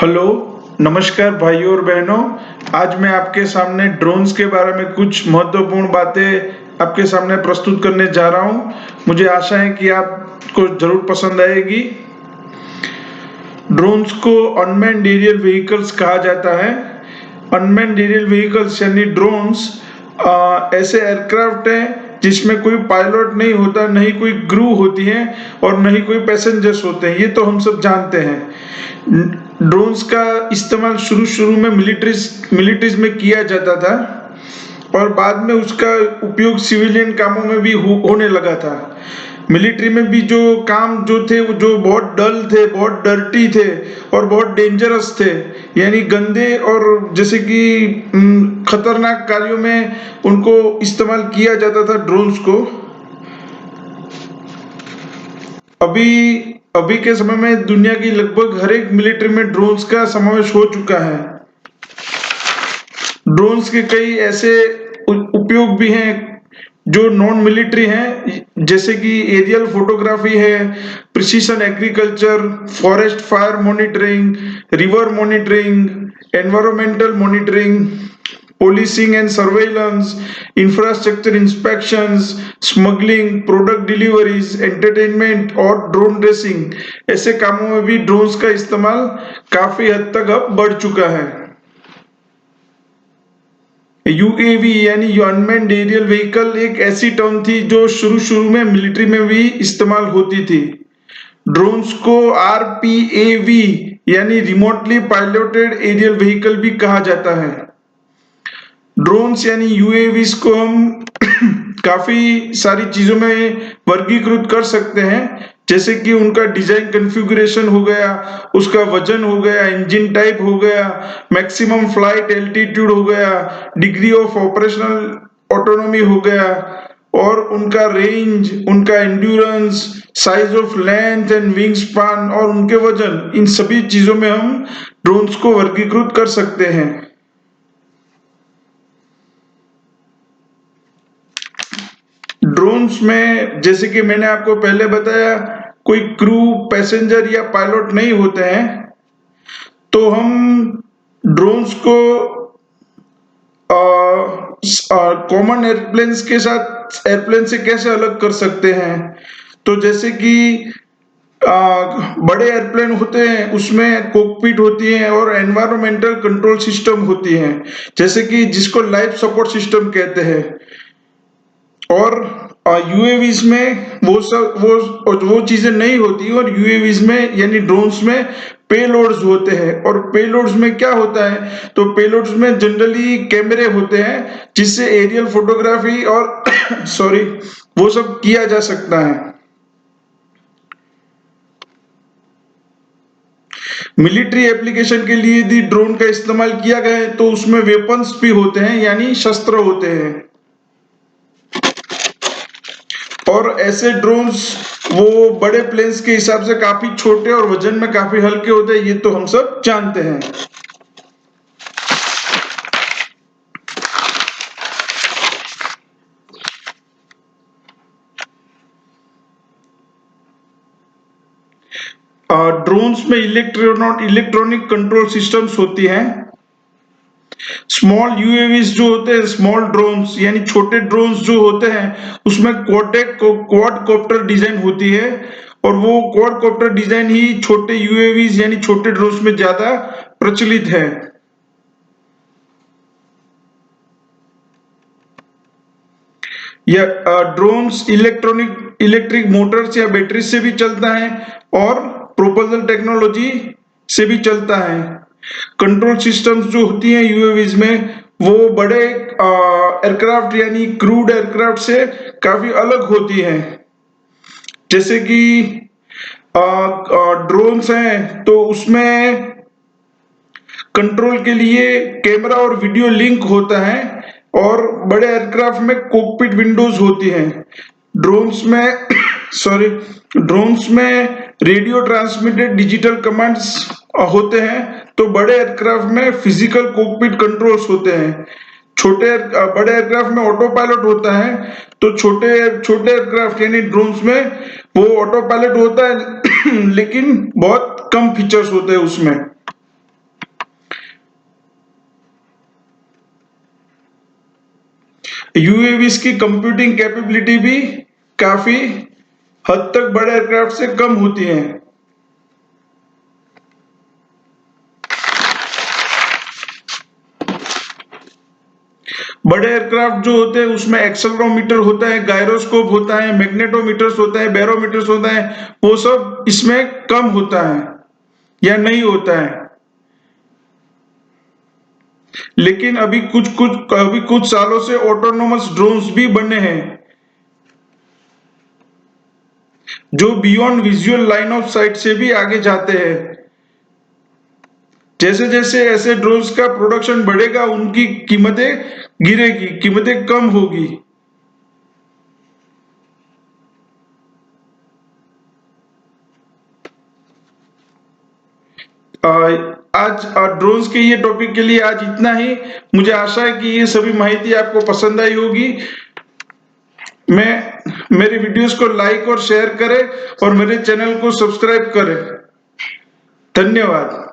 Hello, नमस्कार भाइयों और बहनों। आज मैं आपके सामने ड्रोन्स के बारे में कुछ महत्वपूर्ण बातें आपके सामने प्रस्तुत करने जा रहा हूं। मुझे आशा है कि आपको जरूर पसंद आएगी। ड्रोन्स को अनमैन्ड एरियल व्हीकल्स कहा जाता है। अनमैन्ड एरियल व्हीकल्स यानी ड्रोन्स ऐसे एयरक्राफ्ट हैं जिसमें कोई पायलट नहीं होता, नहीं कोई क्रू होती है और नहीं कोई पैसेंजर्स होते हैं। ये तो हम सब जानते हैं। ड्रोन्स का इस्तेमाल शुरू शुरू में मिलिट्रीज में किया जाता था और बाद में उसका उपयोग सिविलियन कामों में भी होने लगा था। मिलिट्री में भी जो काम जो थे वो जो बहुत डल थे, बहुत डर्टी थे और बहुत डेंजरस थे, यानी गंदे और जैसे कि खतरनाक कार्यों में उनको इस्तेमाल किया जाता था ड्रोन्स को। अभी अभी के समय में दुनिया की लगभग हर एक मिलिट्री में ड्रोन्स का समावेश हो चुका है। ड्रोन्स के कई ऐसे उपयोग भी हैं जो नॉन मिलिट्री हैं, जैसे कि एरियल फोटोग्राफी है, precision agriculture, forest fire monitoring, river monitoring, environmental monitoring, policing and surveillance, infrastructure inspections, smuggling, product deliveries, entertainment और ड्रोन रेसिंग। ऐसे कामों में भी ड्रोन्स का इस्तेमाल काफी हद तक अब बढ़ चुका है। यूएवी यानी अनमैन्ड एरियल व्हीकल एक ऐसी टर्म थी जो शुरू शुरू में मिलिट्री में भी इस्तेमाल होती थी। ड्रोन्स को आरपीएवी यानी रिमोटली पायलटेड एरियल व्हीकल भी कहा जाता है। ड्रोन्स यानी यूएवीज को हम काफी सारी चीजों में वर्गीकृत कर सकते हैं, जैसे कि उनका डिजाइन कॉन्फ़िगरेशन हो गया, उसका वजन हो गया, इंजन टाइप हो गया, मैक्सिमम फ्लाइट एल्टीट्यूड हो गया, डिग्री ऑफ ऑपरेशनल ऑटोनॉमी हो गया और उनका रेंज, उनका endurance, size of length and wing span और उनके वजन। इन सभी चीजों में हम ड्रोन्स को वर्गीकृत कर सकते हैं। ड्रोन्स में जैसे कि मैंने आपको पहले बताया, कोई क्रू, पैसेंजर या पायलट नहीं होते हैं, तो हम ड्रोन्स को कॉमन एयरप्लेन्स के साथ एयरप्लेन से कैसे अलग कर सकते हैं। तो जैसे कि बड़े एयरप्लेन होते हैं, उसमें कॉकपिट होती है और एनवायरमेंटल कंट्रोल सिस्टम होती है, जैसे कि जिसको लाइफ सपोर्ट सिस्टम कहते हैं। और यूएवीज में वो चीजें नहीं होती और यूएवीज में यानी ड्रोन्स में पेलोड्स होते हैं। और पेलोड्स में क्या होता है, तो पेलोड्स में जनरली कैमरे होते हैं जिससे एरियल फोटोग्राफी और सॉरी वो सब किया जा सकता है। मिलिट्री एप्लीकेशन के लिए यदि ड्रोन का इस्तेमाल किया गया है तो उसमें वेपन्स भी होते हैं, यानी शस्त्र होते हैं। और ऐसे ड्रोन्स वो बड़े प्लेन्स के हिसाब से काफी छोटे और वजन में काफी हल्के होते हैं, ये तो हम सब जानते हैं। ड्रोन्स में इलेक्ट्रॉनिक कंट्रोल सिस्टम्स होती हैं। स्मॉल यूएवीज जो होते हैं, स्मॉल ड्रोन्स यानी छोटे ड्रोन्स जो होते हैं, उसमें क्वाडकॉप्टर डिजाइन होती है और वो क्वाडकॉप्टर डिजाइन ही छोटे यूएवीज यानी छोटे ड्रोन्स में ज्यादा प्रचलित है। या ड्रोन्स इलेक्ट्रिक मोटर्स या बैटरी से भी चलता है और प्रोपल्शन टेक्नोलॉजी से भी चलता है। कंट्रोल सिस्टम्स जो होती हैं यूएवीज में, वो बड़े एयरक्राफ्ट यानी क्रूड एयरक्राफ्ट से काफी अलग होती हैं। जैसे कि ड्रोन्स हैं तो उसमें कंट्रोल के लिए कैमरा और वीडियो लिंक होता है और बड़े एयरक्राफ्ट में कॉकपिट विंडोज होती हैं। ड्रोन्स में ड्रोन्स में रेडियो ट्रांसमिटेड डिजिटल कमांड्स होते हैं, तो बड़े एयरक्राफ्ट में फिजिकल कॉकपिट कंट्रोल्स होते हैं। बड़े एयरक्राफ्ट में ऑटो पायलट होता है, तो छोटे एयरक्राफ्ट यानी ड्रोन्स में वो ऑटो पायलट होता है लेकिन बहुत कम फीचर्स होते हैं उसमें। यूएवीज की कंप्यूटिंग कैपेबिलिटी भी काफी हद तक बड़े एयरक्राफ्ट से कम होती है। बड़े एयरक्राफ्ट जो होते हैं उसमें एक्सेलेरोमीटर होता है, गायरोस्कोप होता है, मैग्नेटोमीटर्स होता है, बैरोमीटर्स होता है, वो सब इसमें कम होता है या नहीं होता है। लेकिन अभी कुछ सालों से ऑटोनोमस ड्रोन्स भी बने हैं जो beyond visual line of site से भी आगे जाते हैं। जैसे जैसे ऐसे ड्रोन्स का प्रोडक्शन बढ़ेगा उनकी कीमतें कम होगी। आज ड्रोन्स के ये टॉपिक के लिए आज इतना ही। मुझे आशा है कि ये सभी माहिती आपको पसंद आई होगी। मेरे वीडियोस को लाइक और शेयर करें और मेरे चैनल को सब्सक्राइब करें। धन्यवाद।